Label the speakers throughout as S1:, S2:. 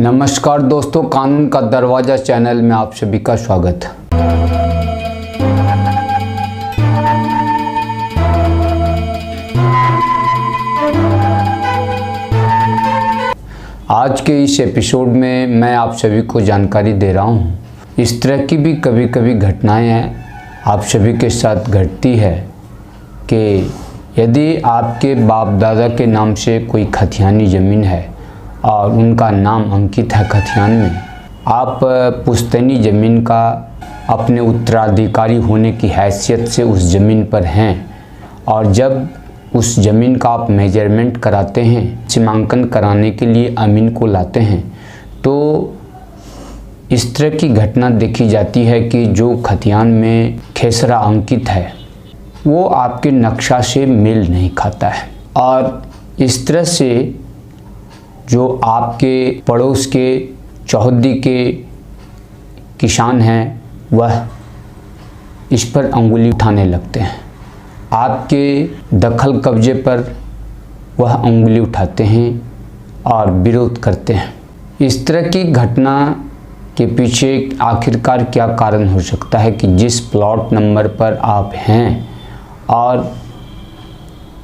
S1: नमस्कार दोस्तों, कानून का दरवाज़ा चैनल में आप सभी का स्वागत है। आज के इस एपिसोड में मैं आप सभी को जानकारी दे रहा हूँ। इस तरह की भी कभी कभी घटनाएं आप सभी के साथ घटती है कि यदि आपके बाप दादा के नाम से कोई खतियानी ज़मीन है और उनका नाम अंकित है खतियान में, आप पुश्तैनी ज़मीन का अपने उत्तराधिकारी होने की हैसियत से उस ज़मीन पर हैं और जब उस ज़मीन का आप मेजरमेंट कराते हैं, सीमांकन कराने के लिए अमीन को लाते हैं, तो इस तरह की घटना देखी जाती है कि जो खतियान में खेसरा अंकित है वो आपके नक्शा से मेल नहीं खाता है और इस तरह से जो आपके पड़ोस के चौहद्दी के किसान हैं वह इस पर अंगुली उठाने लगते हैं। आपके दखल कब्जे पर वह अंगुली उठाते हैं और विरोध करते हैं। इस तरह की घटना के पीछे आखिरकार क्या कारण हो सकता है कि जिस प्लॉट नंबर पर आप हैं और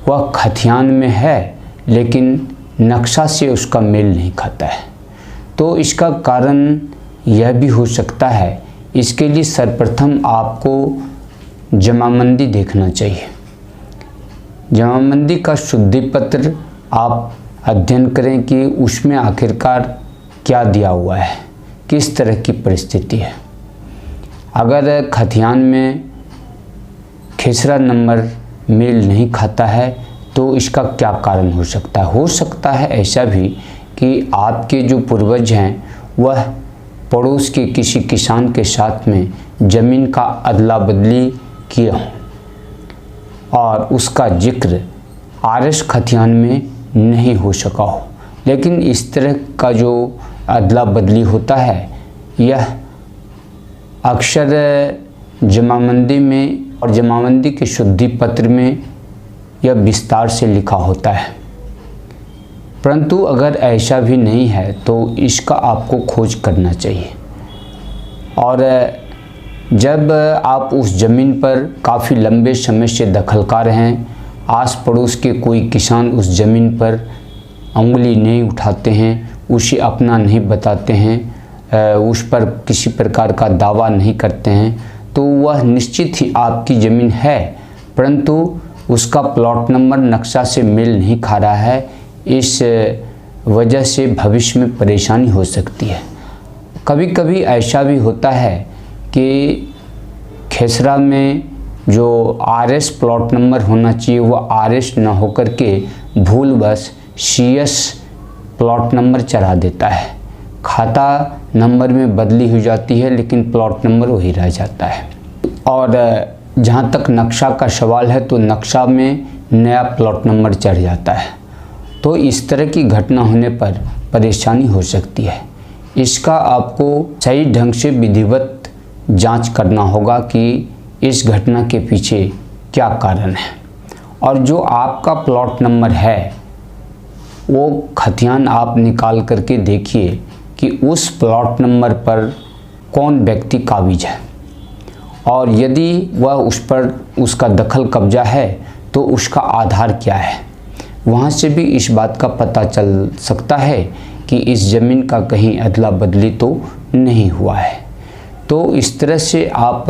S1: वह खतियान में है लेकिन नक्शा से उसका मेल नहीं खाता है, तो इसका कारण यह भी हो सकता है। इसके लिए सर्वप्रथम आपको जमाबंदी देखना चाहिए। जमाबंदी का शुद्धि पत्र आप अध्ययन करें कि उसमें आखिरकार क्या दिया हुआ है, किस तरह की परिस्थिति है। अगर खतियान में खेसरा नंबर मेल नहीं खाता है तो इसका क्या कारण हो सकता है। हो सकता है ऐसा भी कि आपके जो पूर्वज हैं वह पड़ोस के किसी किसान के साथ में ज़मीन का अदला बदली किया हो और उसका जिक्र आरएस खतियान में नहीं हो सका हो। लेकिन इस तरह का जो अदला बदली होता है यह अक्सर जमाबंदी में और जमाबंदी के शुद्धि पत्र में यह विस्तार से लिखा होता है। परंतु अगर ऐसा भी नहीं है तो इसका आपको खोज करना चाहिए और जब आप उस ज़मीन पर काफ़ी लंबे समय से दखलकार हैं, आस पड़ोस के कोई किसान उस ज़मीन पर अंगुली नहीं उठाते हैं, उसे अपना नहीं बताते हैं, उस पर किसी प्रकार का दावा नहीं करते हैं, तो वह निश्चित ही आपकी ज़मीन है परंतु उसका प्लॉट नंबर नक्शा से मेल नहीं खा रहा है। इस वजह से भविष्य में परेशानी हो सकती है। कभी कभी ऐसा भी होता है कि खेसरा में जो आरएस प्लॉट नंबर होना चाहिए वो आरएस न होकर के भूलवश सीएस प्लॉट नंबर चढ़ा देता है। खाता नंबर में बदली हो जाती है लेकिन प्लॉट नंबर वही रह जाता है। और जहाँ तक नक्शा का सवाल है तो नक्शा में नया प्लॉट नंबर चढ़ जाता है। तो इस तरह की घटना होने पर परेशानी हो सकती है। इसका आपको सही ढंग से विधिवत जांच करना होगा कि इस घटना के पीछे क्या कारण है। और जो आपका प्लॉट नंबर है वो खतियान आप निकाल करके देखिए कि उस प्लॉट नंबर पर कौन व्यक्ति काबिज है और यदि वह उस पर उसका दखल कब्जा है तो उसका आधार क्या है। वहाँ से भी इस बात का पता चल सकता है कि इस ज़मीन का कहीं अदला बदली तो नहीं हुआ है। तो इस तरह से आप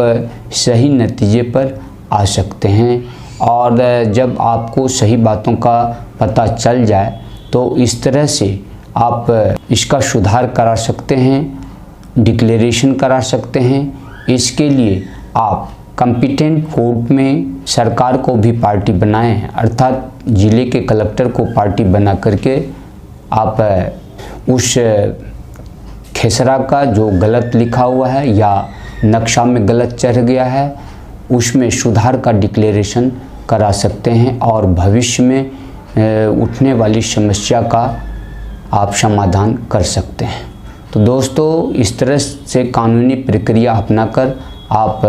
S1: सही नतीजे पर आ सकते हैं और जब आपको सही बातों का पता चल जाए तो इस तरह से आप इसका सुधार करा सकते हैं, डिक्लेरेशन करा सकते हैं। इसके लिए आप कॉम्पिटेंट कोर्ट में सरकार को भी पार्टी बनाएं, अर्थात ज़िले के कलेक्टर को पार्टी बना करके आप उस खेसरा का जो गलत लिखा हुआ है या नक्शा में गलत चढ़ गया है उसमें सुधार का डिक्लेरेशन करा सकते हैं और भविष्य में उठने वाली समस्या का आप समाधान कर सकते हैं। तो दोस्तों, इस तरह से कानूनी प्रक्रिया अपनाकर आप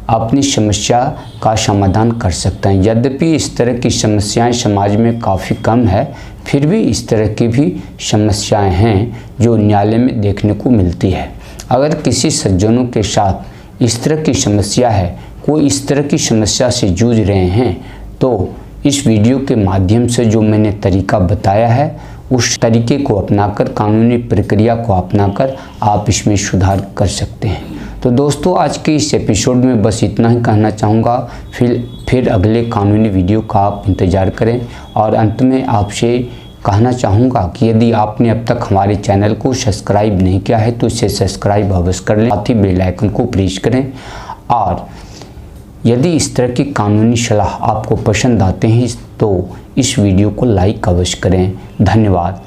S1: अपनी समस्या का समाधान कर सकते हैं। यद्यपि इस तरह की समस्याएं समाज में काफ़ी कम है फिर भी इस तरह की भी समस्याएं हैं जो न्यायालय में देखने को मिलती है। अगर किसी सज्जनों के साथ इस तरह की समस्या है, कोई इस तरह की समस्या से जूझ रहे हैं, तो इस वीडियो के माध्यम से जो मैंने तरीका बताया है उस तरीके को अपनाकर, कानूनी प्रक्रिया को अपनाकर आप इसमें सुधार कर सकते हैं। तो दोस्तों, आज के इस एपिसोड में बस इतना ही कहना चाहूँगा। फिर अगले कानूनी वीडियो का आप इंतज़ार करें। और अंत में आपसे कहना चाहूँगा कि यदि आपने अब तक हमारे चैनल को सब्सक्राइब नहीं किया है तो इसे सब्सक्राइब अवश्य कर लें, साथ ही बेल आइकन को प्रेस करें। और यदि इस तरह की कानूनी सलाह आपको पसंद आते हैं तो इस वीडियो को लाइक अवश्य करें। धन्यवाद।